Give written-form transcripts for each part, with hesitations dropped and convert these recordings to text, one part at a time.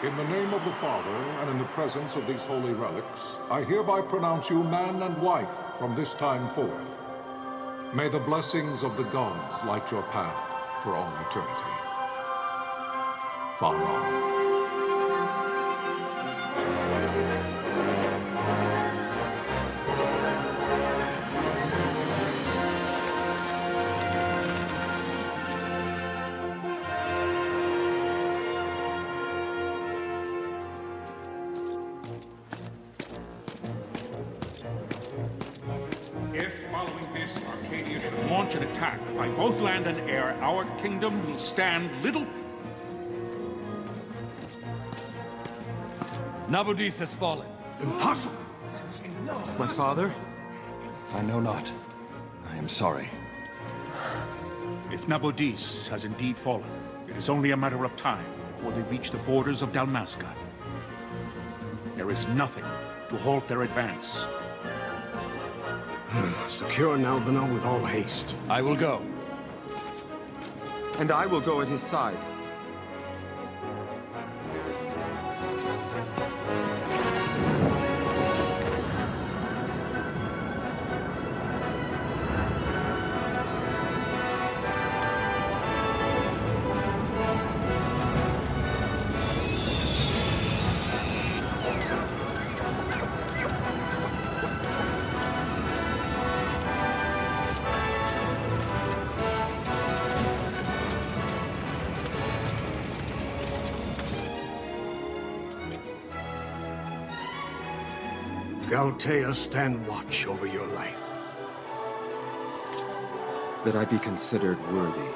In the name of the Father, and in the presence of these holy relics, I hereby pronounce you man and wife from this time forth. May the blessings of the gods light your path for all eternity. Vaan. Launch an attack by both land and air, our kingdom will stand little... Nabudis has fallen. Impossible! My father? I know not. I am sorry. If Nabudis has indeed fallen, it is only a matter of time before they reach the borders of Dalmasca. There is nothing to halt their advance. Secure Nalbina with all haste. I will go. And I will go at his side. Galtea, stand watch over your life. That I be considered worthy.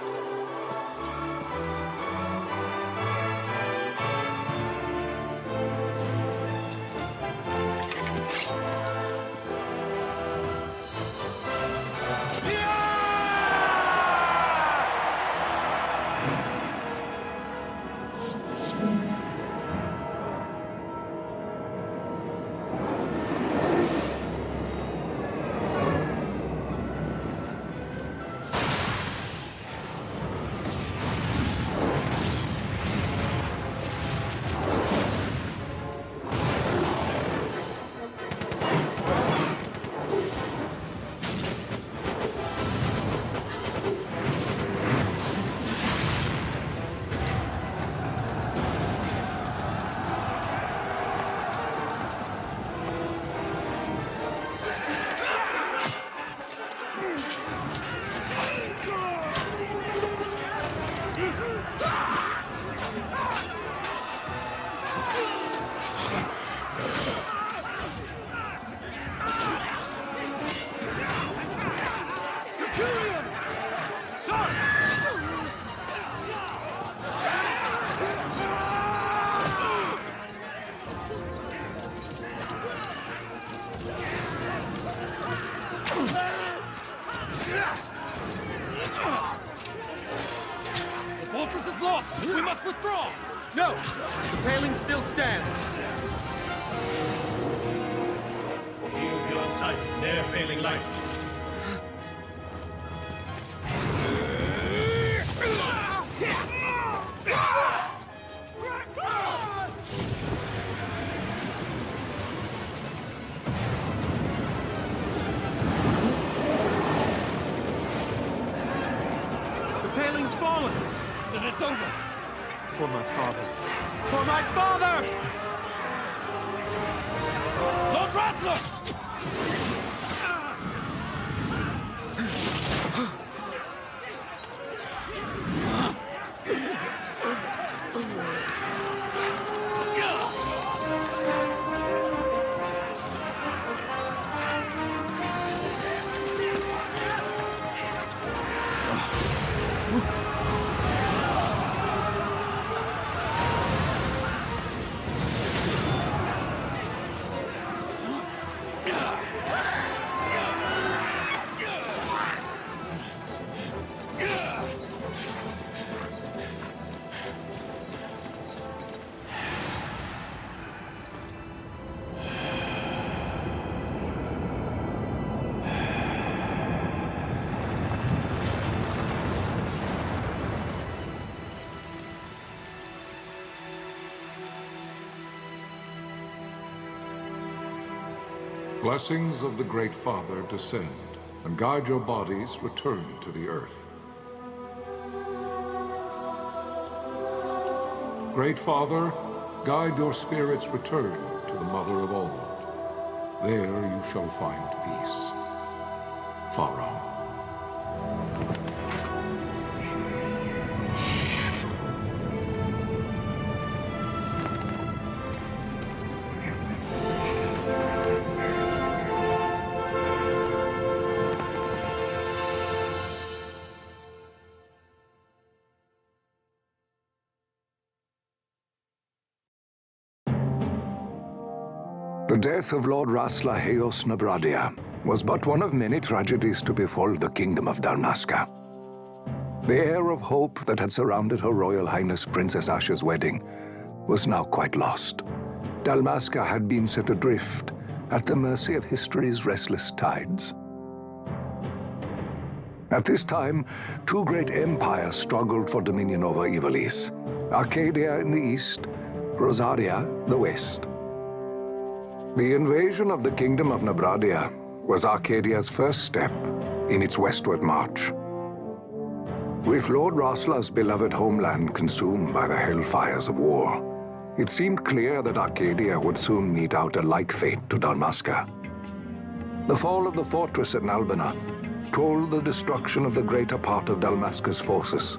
We must withdraw! No! The paling still stands! Shield beyond sight, ne'er failing light. The paling's fallen! Then it's over! For my father. For my father! Lord Rasler! blessings of the Great Father descend, and guide your bodies return to the earth. Great Father, guide your spirits return to the Mother of all. There you shall find peace. Pharaoh. The death of Lord Rasla Heos Nabradia was but one of many tragedies to befall the kingdom of Dalmasca. The air of hope that had surrounded Her Royal Highness Princess Asha's wedding was now quite lost. Dalmasca had been set adrift at the mercy of history's restless tides. At this time, two great empires struggled for dominion over Ivalice: Arcadia in the east, Rosaria the west. The invasion of the Kingdom of Nabradia was Arcadia's first step in its westward march. With Lord Rasla's beloved homeland consumed by the hellfires of war, it seemed clear that Arcadia would soon mete out a like fate to Dalmasca. The fall of the fortress at Nalbina told the destruction of the greater part of Dalmasca's forces.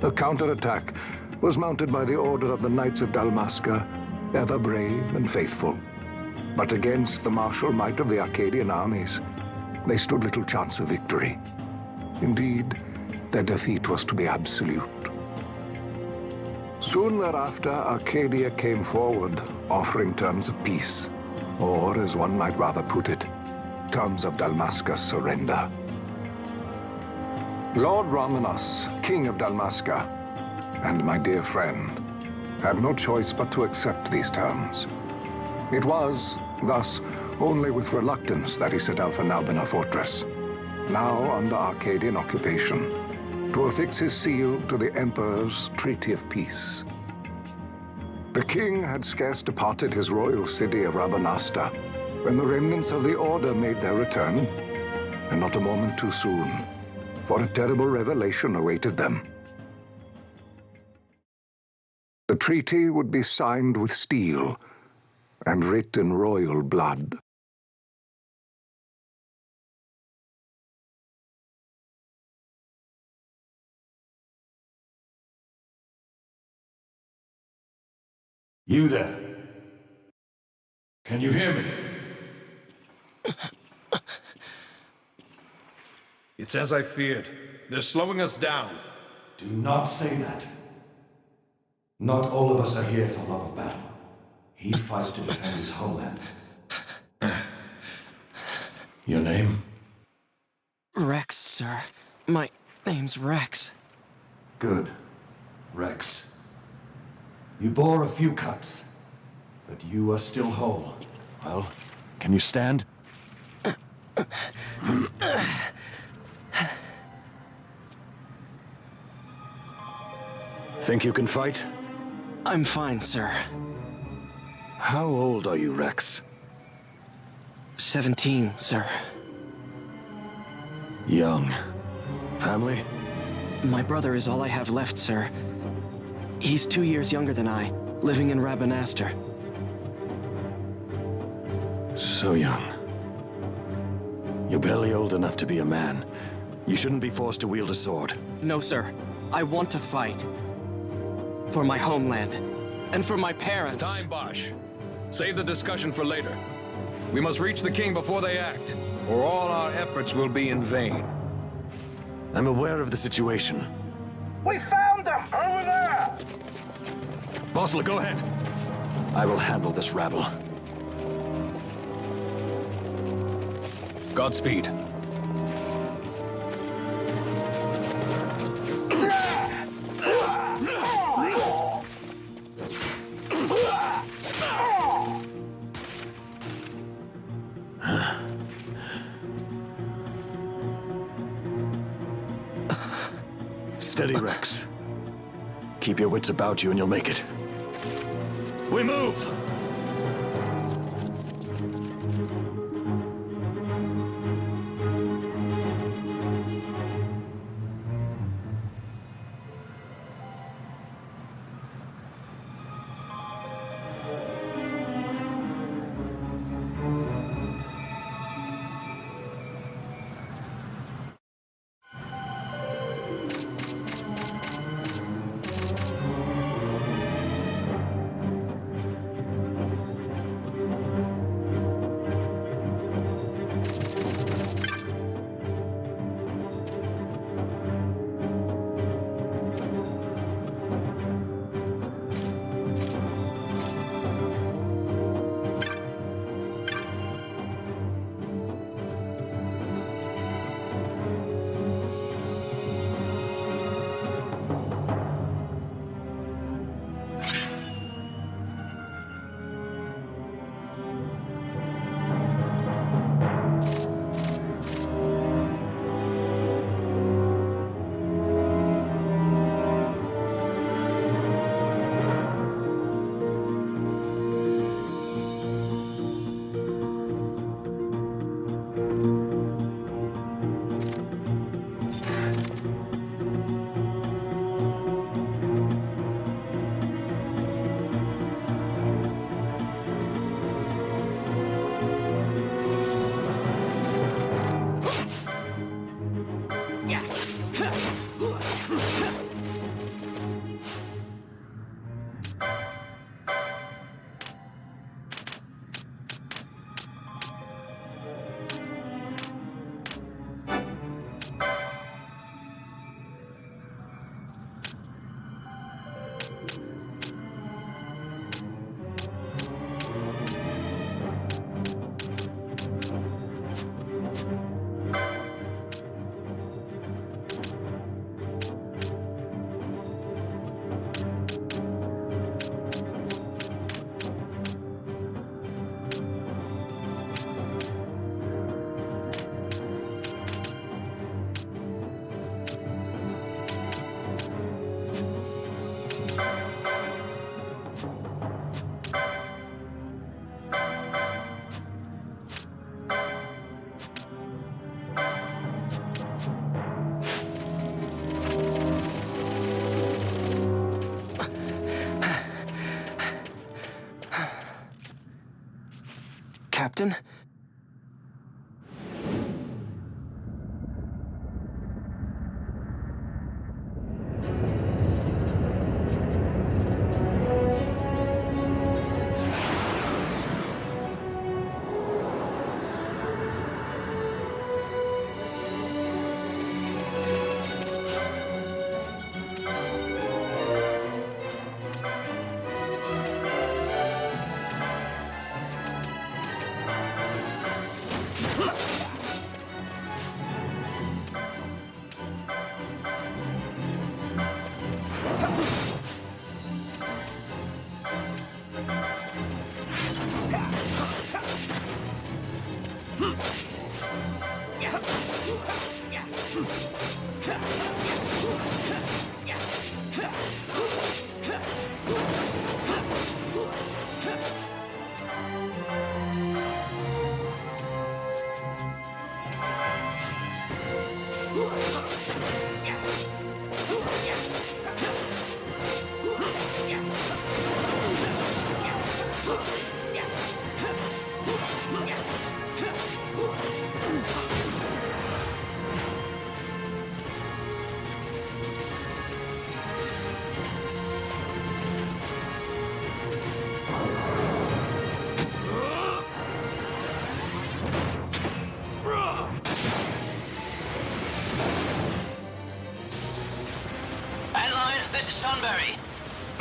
A counterattack was mounted by the Order of the Knights of Dalmasca, ever brave and faithful. But against the martial might of the Arcadian armies, they stood little chance of victory. Indeed, their defeat was to be absolute. Soon thereafter, Arcadia came forward, offering terms of peace, or, as one might rather put it, terms of Dalmasca's surrender. Lord Raminas, King of Dalmasca, and my dear friend, had no choice but to accept these terms. It was, thus, only with reluctance that he set out for Nalbina Fortress, now under Arcadian occupation, to affix his seal to the Emperor's Treaty of Peace. The king had scarce departed his royal city of Rabanasta when the remnants of the Order made their return, and not a moment too soon, for a terrible revelation awaited them. The treaty would be signed with steel and writ in royal blood. You there? Can you hear me? It's as I feared. They're slowing us down. Do not say that. Not all of us are here for love of battle. He fights to defend his homeland. Your name? Rex, sir. My name's Rex. Good. Rex. You bore a few cuts, but you are still whole. Well, can you stand? Think you can fight? I'm fine, sir. How old are you, Rex? 17, sir. Young. Family? My brother is all I have left, sir. He's 2 years younger than I, living in Rabanaster. So young. You're barely old enough to be a man. You shouldn't be forced to wield a sword. No, sir. I want to fight. For my homeland. And for my parents. It's time, Bosch. Save the discussion for later. We must reach the king before they act, or all our efforts will be in vain. I'm aware of the situation. We found them! Over there! Bosler, go ahead. I will handle this rabble. Godspeed. Steady, Rex. Keep your wits about you and you'll make it. We move! Captain?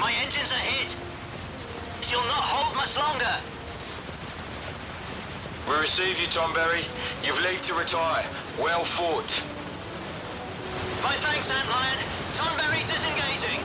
My engines are hit. She'll not hold much longer. We receive you, Tonberry. You've leave to retire. Well fought. My thanks, Antlion. Tonberry disengaging.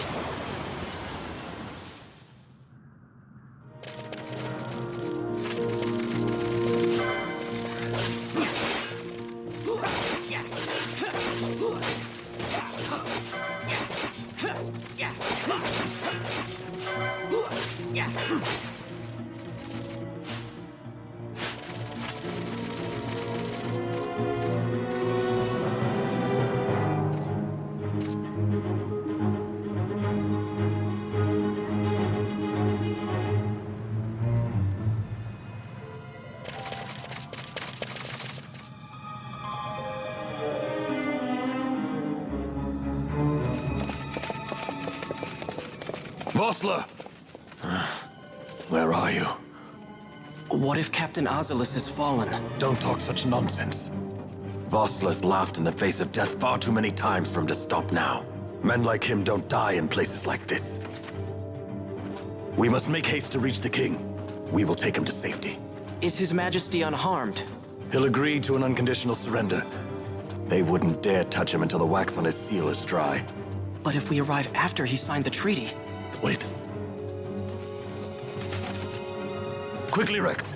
Vossler! Where are you? What if Captain Ivalice has fallen? Don't talk such nonsense. Vossler's laughed in the face of death far too many times for him to stop now. Men like him don't die in places like this. We must make haste to reach the king. We will take him to safety. Is His Majesty unharmed? He'll agree to an unconditional surrender. They wouldn't dare touch him until the wax on his seal is dry. But if we arrive after he signed the treaty... Wait. Quickly, Rex.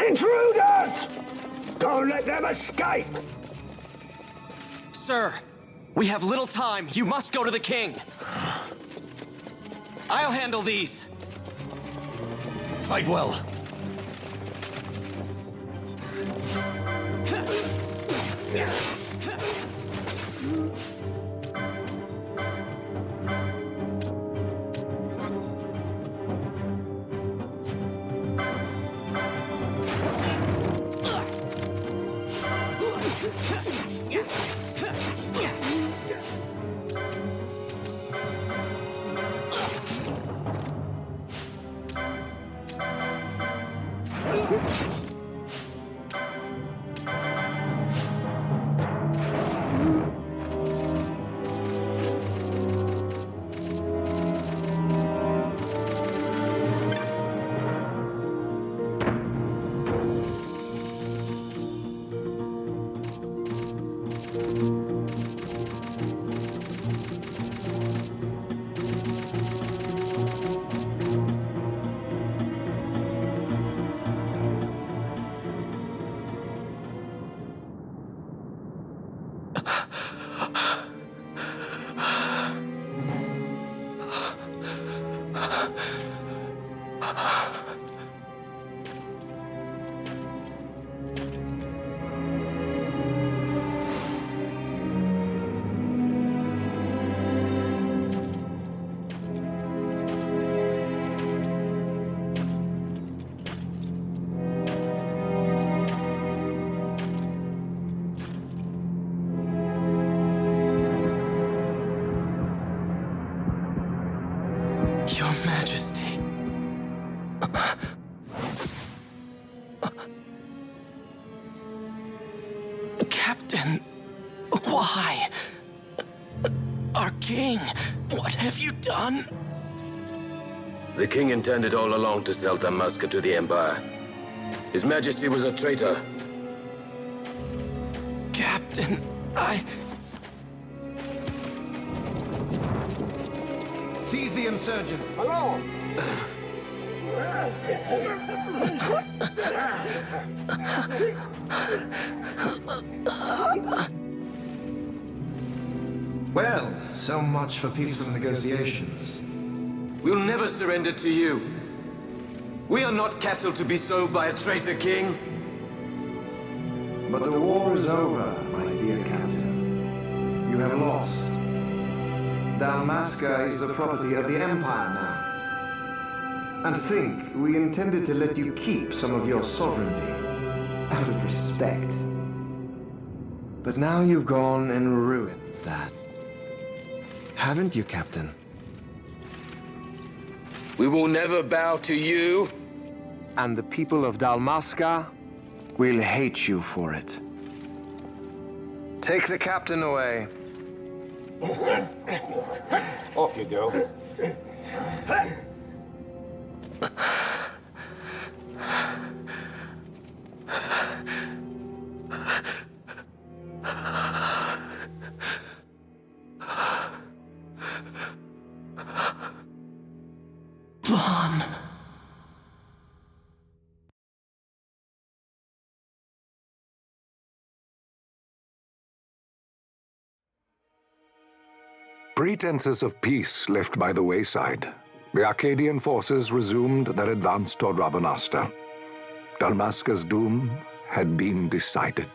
Intruders! Don't let them escape! Sir, we have little time. You must go to the king. I'll handle these. Fight well. Your Majesty. Captain, why? Our king, what have you done? The king intended all along to sell Dalmasca to the Empire. His Majesty was a traitor. Captain, Seize the insurgent. Along! Well, so much for peaceful negotiations. We'll never surrender to you. We are not cattle to be sold by a traitor king. But the war is over, my dear captain. You have lost. Dalmasca is the property of the Empire now. And to think, we intended to let you keep some of your sovereignty, out of respect. But now you've gone and ruined that. Haven't you, Captain? We will never bow to you. And the people of Dalmasca will hate you for it. Take the captain away. Off you go. Vaan. Pretenses of peace left by the wayside, the Arcadian forces resumed their advance toward Rabanasta. Dalmasca's doom had been decided.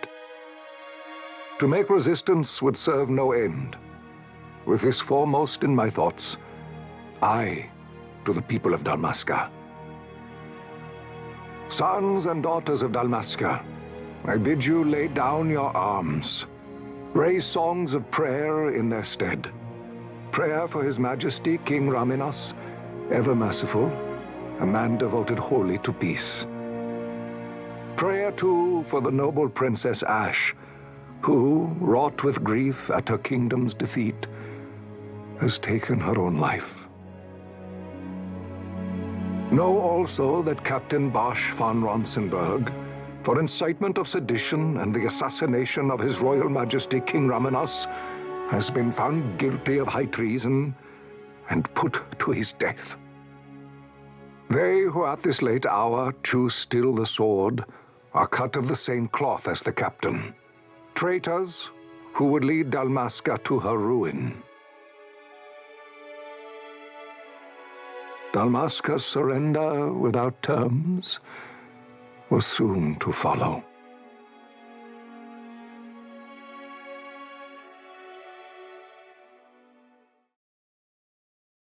To make resistance would serve no end. With this foremost in my thoughts, I to the people of Dalmasca. Sons and daughters of Dalmasca, I bid you lay down your arms. Raise songs of prayer in their stead. Prayer for His Majesty King Raminas, ever merciful, a man devoted wholly to peace. Prayer, too, for the noble Princess Ash, who, wrought with grief at her kingdom's defeat, has taken her own life. Know also that Captain Bosch von Ronsenberg, for incitement of sedition and the assassination of His Royal Majesty King Raminas, has been found guilty of high treason and put to his death. They who at this late hour choose still the sword are cut of the same cloth as the captain. Traitors who would lead Dalmasca to her ruin. Dalmasca's surrender without terms was soon to follow.